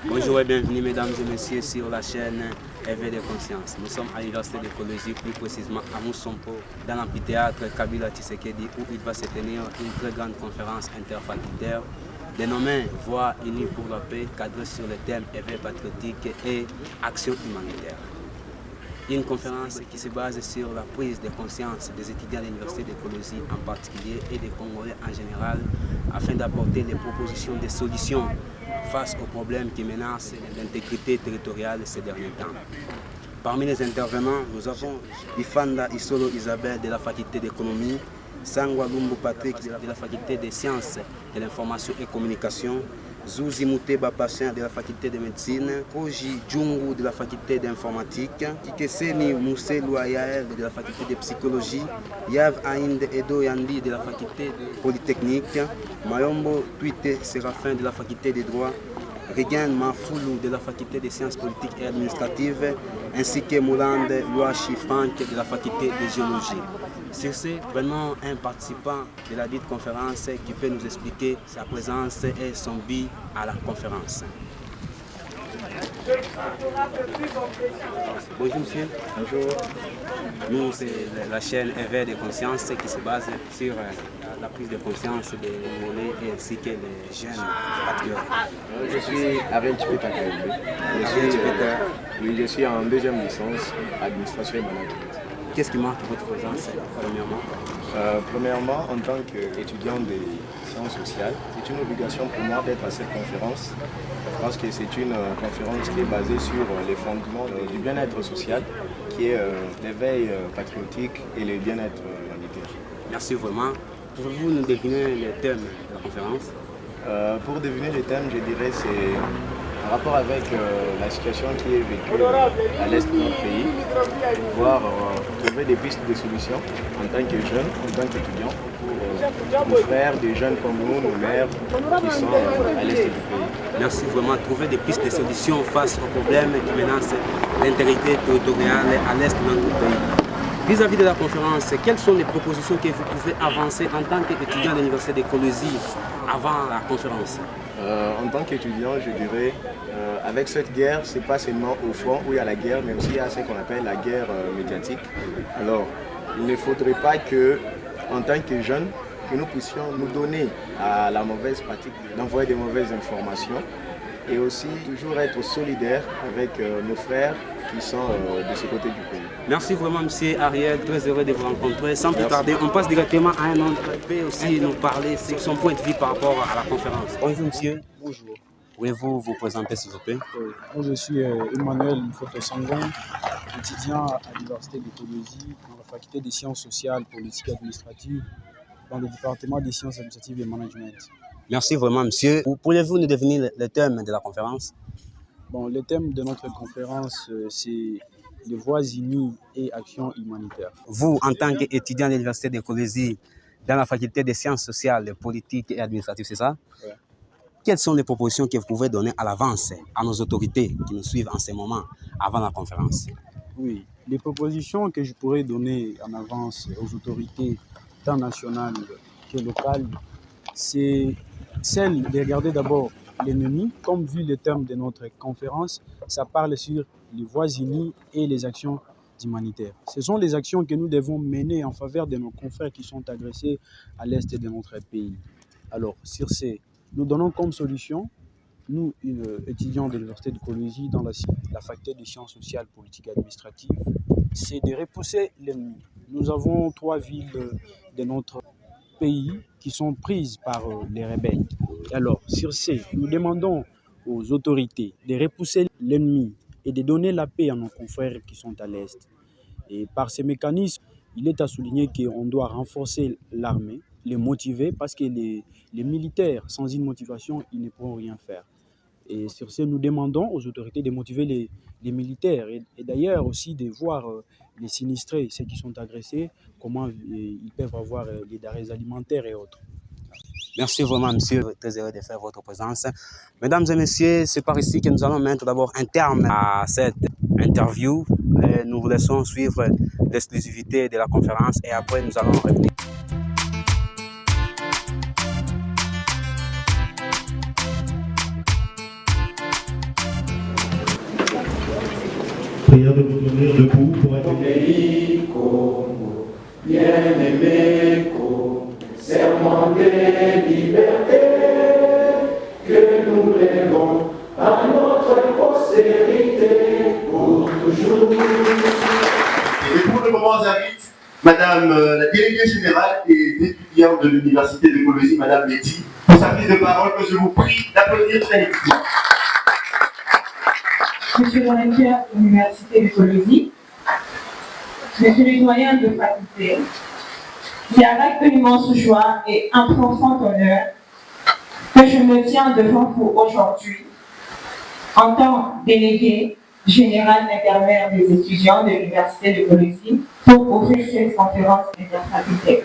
Bonjour et bienvenue mesdames et messieurs sur la chaîne Éveil des consciences. Nous sommes à l'Université d'écologie, plus précisément à Moussompo, dans l'amphithéâtre Kabila Tshisekedi, où il va se tenir une très grande conférence interfacultaire dénommée Voix unie pour la paix, cadrée sur le thème éveil patriotique et action humanitaire. Une conférence qui se base sur la prise de conscience des étudiants de l'Université d'écologie en particulier et des Congolais en général, afin d'apporter des propositions de solutions face aux problèmes qui menacent l'intégrité territoriale ces derniers temps. Parmi les intervenants, nous avons Ifanda Isolo Isabelle de la faculté d'économie, Sangwa Lumbu Patrick de la faculté des sciences de l'information et communication, Zouzi Mouteba Pachin de la faculté de médecine, Koji Djungu de la faculté d'informatique, Kikeseni Moussé Louayael de la faculté de psychologie, Yav Aïnd Edo Yandi de la faculté de polytechnique, Mayombo Tuite Séraphin de la faculté des droits, Regan Mafoulou de la faculté des sciences politiques et administratives, ainsi que Moulande Louachi Franck de la faculté de géologie. Sur ce, prenons un participant de la dite conférence qui peut nous expliquer sa présence et son but à la conférence. Bonjour monsieur. Bonjour. Nous, c'est la chaîne Éveil des consciences qui se base sur la prise de conscience des Congolais et ainsi que les jeunes patriotes. Je suis Ariel Chipeta KLB. Je suis en deuxième licence administration et management. Qu'est-ce qui marque votre présence premièrement? Premièrement, en tant qu'étudiant des sciences sociales, c'est une obligation pour moi d'être à cette conférence parce que c'est une conférence qui est basée sur les fondements du bien-être social, qui est l'éveil patriotique et le bien-être humanitaire. Merci vraiment. Pouvez-vous nous deviner le thème de la conférence? Pour deviner le thème, je dirais c'est en rapport avec la situation qui est vécue à l'est de notre pays, pouvoir trouver des pistes de solutions en tant que jeunes, en tant qu'étudiants, pour nos frères, des jeunes comme nous, nos mères qui sont à l'est du pays. Merci vraiment. Trouver des pistes de solutions face aux problèmes qui menacent l'intégrité territoriale à l'est de notre pays. Vis-à-vis de la conférence, quelles sont les propositions que vous pouvez avancer en tant qu'étudiant de l'Université d'écologie avant la conférence? En tant qu'étudiant, je dirais, avec cette guerre, ce n'est pas seulement au front où il y a la guerre, mais aussi il y a ce qu'on appelle la guerre médiatique. Alors, il ne faudrait pas que, en tant que jeunes, que nous puissions nous donner à la mauvaise pratique d'envoyer des mauvaises informations et aussi toujours être solidaires avec nos frères qui sont de ce côté du pays. Merci vraiment, monsieur Ariel, très heureux de vous rencontrer. Sans plus tarder, on passe directement à un autre qui peut aussi nous parler sur son point de vue par rapport à la conférence. Bonjour, monsieur. Bonjour. Pouvez-vous vous présenter, s'il vous plaît? Moi, je suis Emmanuel Mfoto Sangon, étudiant à l'Université d'écologie dans la faculté des sciences sociales, politiques et administratives, dans le département des sciences administratives et management. Merci vraiment, monsieur. Pourriez-vous nous devenir le thème de la conférence? Bon, le thème de notre conférence, c'est les voies unies et actions humanitaires. Vous, en tant qu'étudiant de l'Université d'écologie, dans la faculté des sciences sociales, politiques et administratives, c'est ça? Ouais. Quelles sont les propositions que vous pouvez donner à l'avance à nos autorités qui nous suivent en ce moment avant la conférence? Oui, les propositions que je pourrais donner en avance aux autorités tant nationales que locales, c'est celle de regarder d'abord l'ennemi. Comme vu le thème de notre conférence, ça parle sur les voies unies et les actions humanitaires. Ce sont les actions que nous devons mener en faveur de nos confrères qui sont agressés à l'est de notre pays. Alors, sur ces, nous donnons comme solution, nous, étudiants de l'Université d'écologie dans la faculté des sciences sociales, politiques et administratives, c'est de repousser l'ennemi. Nous avons 3 villes de notre pays qui sont prises par les rebelles. Alors, sur ces, nous demandons aux autorités de repousser l'ennemi et de donner la paix à nos confrères qui sont à l'Est. Et par ces mécanismes, il est à souligner qu'on doit renforcer l'armée, les motiver, parce que les militaires, sans une motivation, ils ne pourront rien faire. Et sur ce, nous demandons aux autorités de motiver les militaires et d'ailleurs aussi de voir les sinistrés, ceux qui sont agressés, comment ils peuvent avoir des denrées alimentaires et autres. Merci vraiment, monsieur. Très heureux de faire votre présence. Mesdames et messieurs, c'est par ici que nous allons mettre d'abord un terme à cette interview. Et nous vous laissons suivre l'exclusivité de la conférence et après nous allons revenir. Prière de vous tenir debout pour être Pays Congo, bien-aimé Congo, serment de liberté que nous lèvons à notre postérité pour toujours. Et pour le moment, j'invite Madame la déléguée générale des étudiants de l'Université d'écologie, Madame Letty, pour sa prise de parole, que je vous prie d'applaudir très nettement. Monsieur le recteur de l'Université d'écologie, Monsieur le doyen de faculté, c'est avec une immense joie et un profond honneur que je me tiens devant vous aujourd'hui en tant que délégué général intermédiaire des étudiants de l'Université d'écologie pour ouvrir cette conférence interfaculté.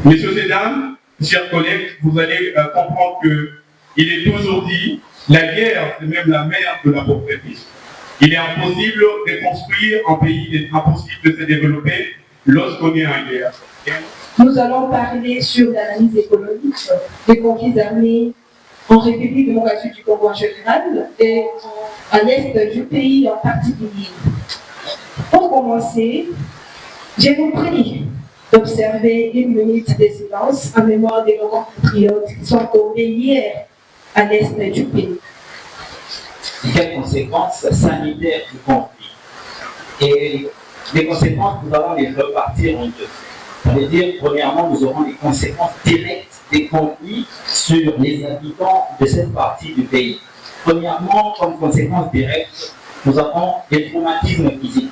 Messieurs et dames, chers collègues, vous allez comprendre qu'il est aujourd'hui la guerre, c'est même la mère de la pauvreté. Il est impossible de construire un pays, il est impossible de se développer lorsqu'on est en guerre. Nous allons parler sur l'analyse économique des conflits armés en République démocratique du Congo en général et à l'est du pays en particulier. Pour commencer, je vous prie d'observer une minute de silence en mémoire de nos compatriotes qui sont tombés hier à l'est du pays. Quelles conséquences sanitaires du conflit? Et les conséquences, nous allons les repartir en deux. Ça veut dire, premièrement, nous aurons les conséquences directes des conflits sur les habitants de cette partie du pays. Premièrement, comme conséquence directe, nous avons des traumatismes physiques.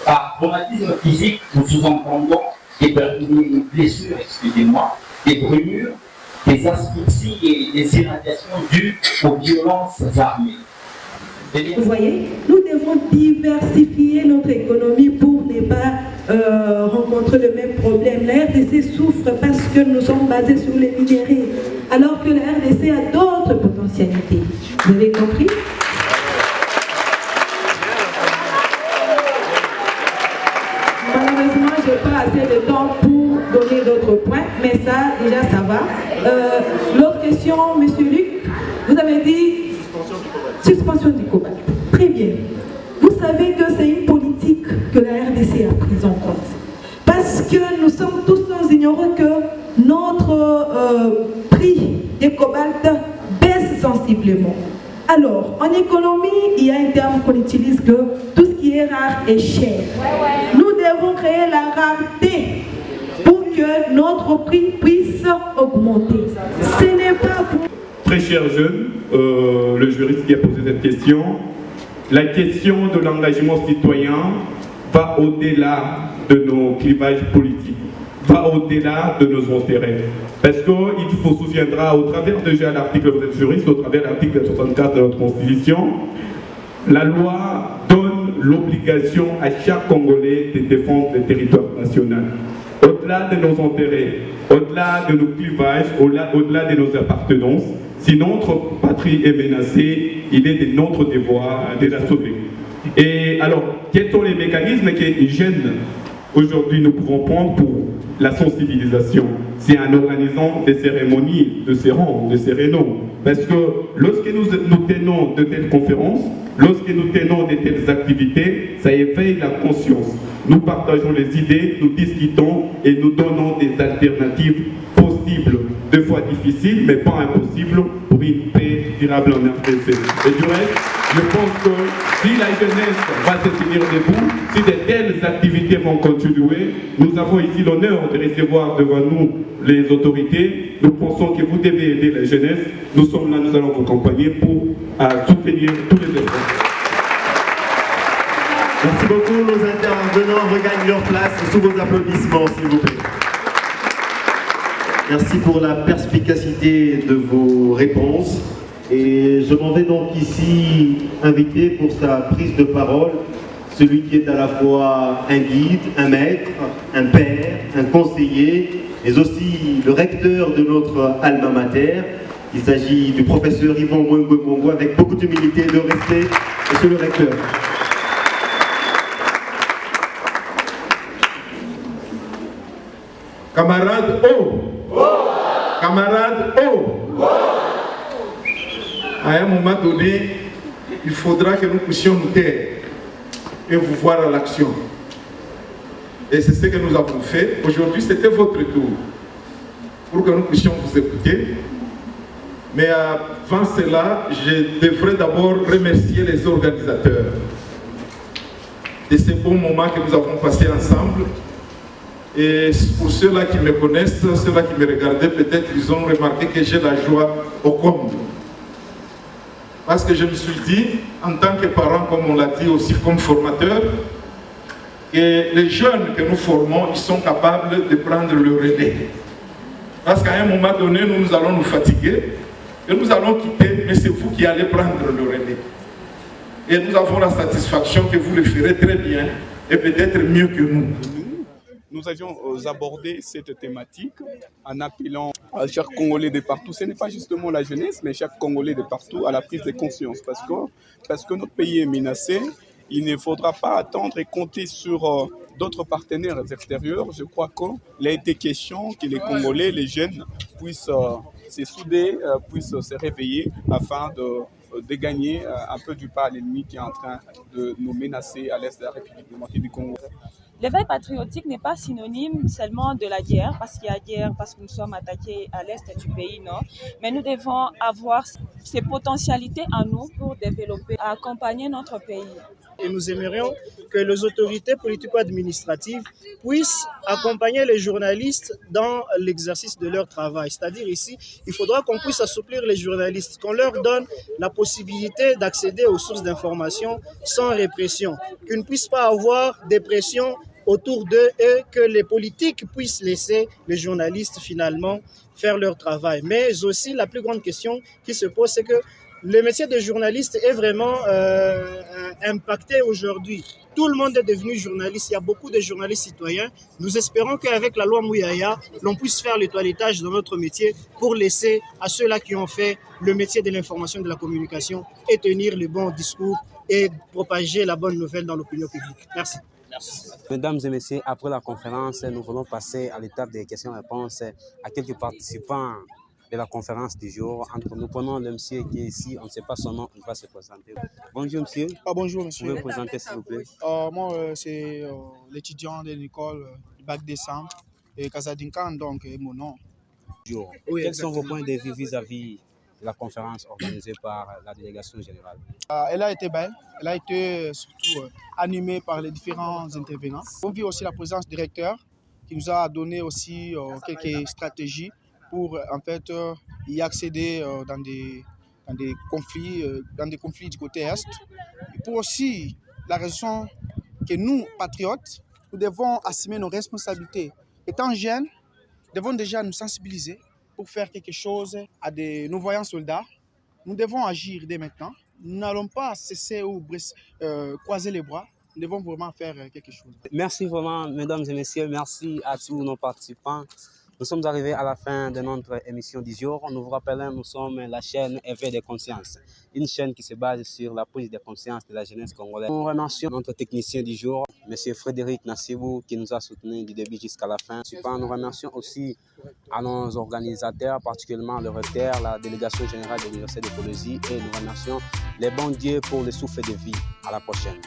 Par traumatisme physique, nous sous-entendons des blessures, des brûlures, des asphyxies et des irradiations dues aux violences armées. Vous voyez, nous devons diversifier notre économie pour ne pas rencontrer le même problème. La RDC souffre parce que nous sommes basés sur les minéraux, alors que la RDC a d'autres potentialités. Vous avez compris? Malheureusement, je n'ai pas assez de temps pour donner d'autres points, mais ça, déjà, ça va. L'autre question, Monsieur Luc, vous avez dit suspension du cobalt. Très bien. Vous savez que c'est une politique que la RDC a prise en compte. Parce que nous sommes tous sans ignorer que notre prix du cobalt baisse sensiblement. Alors, en économie, il y a un terme qu'on utilise que tout ce qui est rare est cher. Nous devons créer la rareté pour que notre prix puisse augmenter. Ce n'est pas pour... Très cher jeune, le juriste qui a posé cette question, la question de l'engagement citoyen va au-delà de nos clivages politiques, va au-delà de nos intérêts. Parce qu'il se souviendra, au travers déjà l'article, vous êtes juriste, au travers de l'article 64 de notre Constitution, la loi donne l'obligation à chaque Congolais de défendre le territoire national. Au-delà de nos intérêts, au-delà de nos clivages, au-delà de nos appartenances, si notre patrie est menacée, il est de notre devoir de la sauver. Et alors, quels sont les mécanismes que jeunes aujourd'hui nous pouvons prendre pour la sensibilisation? C'est en organisant des cérémonies de serment, de sérénaux. Parce que lorsque nous tenons de telles conférences, lorsque nous tenons de telles activités, ça éveille la conscience. Nous partageons les idées, nous discutons et nous donnons des alternatives possibles, deux fois difficiles, mais pas impossibles, pour une paix durable en RDC. Et du reste, je pense que si la jeunesse va se tenir debout, si de telles activités vont continuer, nous avons ici l'honneur de recevoir devant nous les autorités. Nous pensons que vous devez aider la jeunesse. Nous sommes là, nous allons vous accompagner pour soutenir tous les efforts. Merci beaucoup, nos intervenants regagnent leur place sous vos applaudissements, s'il vous plaît. Merci pour la perspicacité de vos réponses. Et je m'en vais donc ici inviter pour sa prise de parole celui qui est à la fois un guide, un maître, un père, un conseiller, mais aussi le recteur de notre alma mater. Il s'agit du professeur Yvon Mwengwe, avec beaucoup d'humilité et de respect, monsieur le recteur. Camarades, oh! Camarades, oh! À un moment donné, il faudra que nous puissions nous taire et vous voir à l'action. Et c'est ce que nous avons fait. Aujourd'hui, c'était votre tour pour que nous puissions vous écouter. Mais avant cela, je devrais d'abord remercier les organisateurs de ces bons moments que nous avons passés ensemble. Et pour ceux-là qui me connaissent, ceux-là qui me regardaient, peut-être ils ont remarqué que j'ai la joie au comble. Parce que je me suis dit, en tant que parent, comme on l'a dit aussi comme formateur, que les jeunes que nous formons, ils sont capables de prendre le relais. Parce qu'à un moment donné, nous allons nous fatiguer et nous allons quitter, mais c'est vous qui allez prendre le relais. Et nous avons la satisfaction que vous le ferez très bien et peut-être mieux que nous. Nous avions abordé cette thématique en appelant à chaque Congolais de partout. Ce n'est pas justement la jeunesse, mais chaque Congolais de partout à la prise de conscience. Parce que notre pays est menacé, il ne faudra pas attendre et compter sur d'autres partenaires extérieurs. Je crois qu'il a été question que les Congolais, les jeunes, puissent se souder, puissent se réveiller afin de gagner un peu du pas à l'ennemi qui est en train de nous menacer à l'est de la République démocratique du Congo. L'éveil patriotique n'est pas synonyme seulement de la guerre, parce qu'il y a guerre, parce que nous sommes attaqués à l'est du pays, non. Mais nous devons avoir ces potentialités en nous pour développer, accompagner notre pays. Et nous aimerions que les autorités politico-administratives puissent accompagner les journalistes dans l'exercice de leur travail. C'est-à-dire ici, il faudra qu'on puisse assouplir les journalistes, qu'on leur donne la possibilité d'accéder aux sources d'information sans répression, qu'ils ne puissent pas avoir des pressions autour d'eux et que les politiques puissent laisser les journalistes finalement faire leur travail. Mais aussi, la plus grande question qui se pose, c'est que le métier de journaliste est vraiment impacté aujourd'hui. Tout le monde est devenu journaliste. Il y a beaucoup de journalistes citoyens. Nous espérons qu'avec la loi Mouyaya, l'on puisse faire le toilettage dans notre métier pour laisser à ceux-là qui ont fait le métier de l'information et de la communication et tenir le bon discours et propager la bonne nouvelle dans l'opinion publique. Merci. Merci. Mesdames et messieurs, après la conférence, nous voulons passer à l'étape des questions-réponses à quelques participants de la conférence du jour. Entre nous prenons le monsieur qui est ici, on ne sait pas son nom, il va se présenter. Bonjour monsieur. Bonjour monsieur. Vous pouvez vous présenter s'il vous plaît. Moi c'est l'étudiant de l'école du bac décembre et Casadinkan, donc mon nom. Bonjour. Oui, quels sont vos points de vue vis-à-vis de la conférence organisée par la délégation générale? Elle a été belle, elle a été surtout animée par les différents intervenants. On vit aussi la présence du recteur qui nous a donné aussi quelques stratégies pour en fait y accéder dans des conflits du côté Est. Et pour aussi la raison que nous, patriotes, nous devons assumer nos responsabilités. Étant jeunes, nous devons déjà nous sensibiliser pour faire quelque chose à nos voyants soldats. Nous devons agir dès maintenant. Nous n'allons pas cesser ou croiser les bras. Nous devons vraiment faire quelque chose. Merci vraiment, mesdames et messieurs. Merci à tous nos participants. Nous sommes arrivés à la fin de notre émission du jour. Nous vous rappelons, nous sommes la chaîne Éveil des consciences, une chaîne qui se base sur la prise de conscience de la jeunesse congolaise. Nous remercions notre technicien du jour, M. Frédéric Nassibou, qui nous a soutenus du début jusqu'à la fin. Nous remercions aussi à nos organisateurs, particulièrement le recteur, la délégation générale de l'Université de Colosie, et nous remercions les bons dieux pour le souffle de vie. À la prochaine.